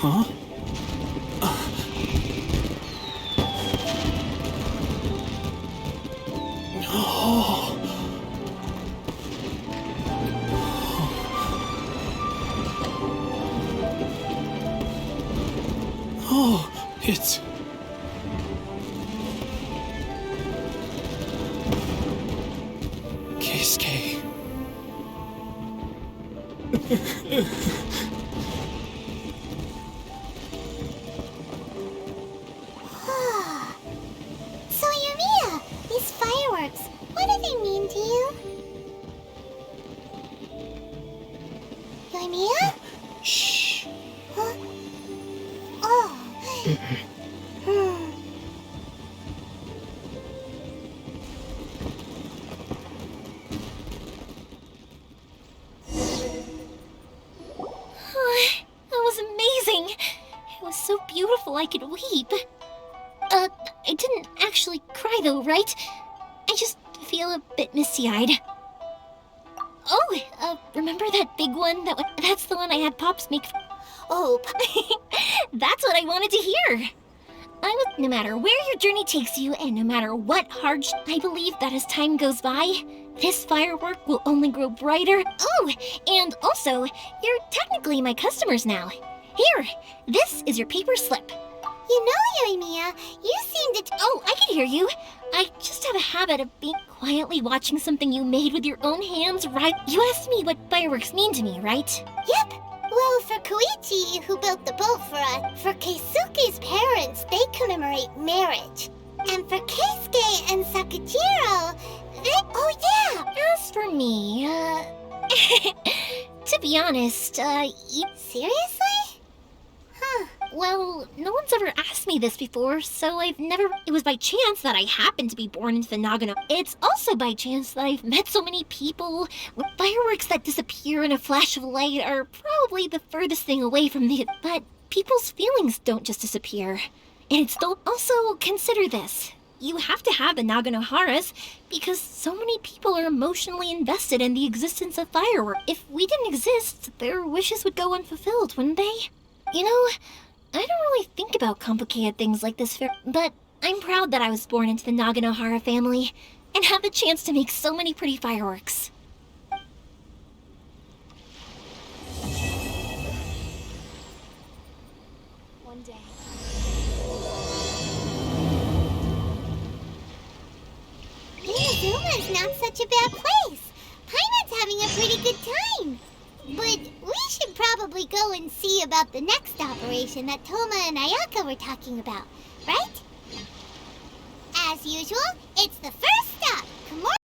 Huh? Oh. Oh, it's... Keisuke. So, yoimiya, these fireworks, what do they mean to you? Yoimiya? Shh. Huh? Oh. That was amazing! It was so beautiful I could weep. I didn't actually cry though, right? I just feel a bit misty-eyed. Oh, remember that big one? That's the one I had Pops make. Oh, that's what I wanted to hear. No matter where your journey takes you, and no matter what hardship, I believe that as time goes by, this firework will only grow brighter. Oh, and also, you're technically my customers now. Here, this is your paper slip. You know, yoimiya, you seem to... Oh, I can hear you. I just have a habit of being quietly watching something you made with your own hands, right? You asked me what fireworks mean to me, right? Yep. Well, for Koichi, who built the boat for us, for Keisuke's parents, they commemorate marriage. And for Keisuke and Sakajiro, they... Oh, yeah! As for me, to be honest, Seriously? Huh. Well, no one's ever asked me this before, so I've never... It was by chance that I happened to be born into the Nagano. It's also by chance that I've met so many people. Fireworks that disappear in a flash of light are probably the furthest thing away from the... But people's feelings don't just disappear. And it's still... Also, consider this. You have to have the Naganoharas because so many people are emotionally invested in the existence of fireworks. If we didn't exist, their wishes would go unfulfilled, wouldn't they? You know, I don't really think about complicated things like this, but I'm proud that I was born into the Naganohara family and have the chance to make so many pretty fireworks. One day. Inazuma's not such a bad place. Paimon's having a pretty good time. But we should probably go and see about the next operation that Toma and Ayaka were talking about, right? As usual, it's the first stop.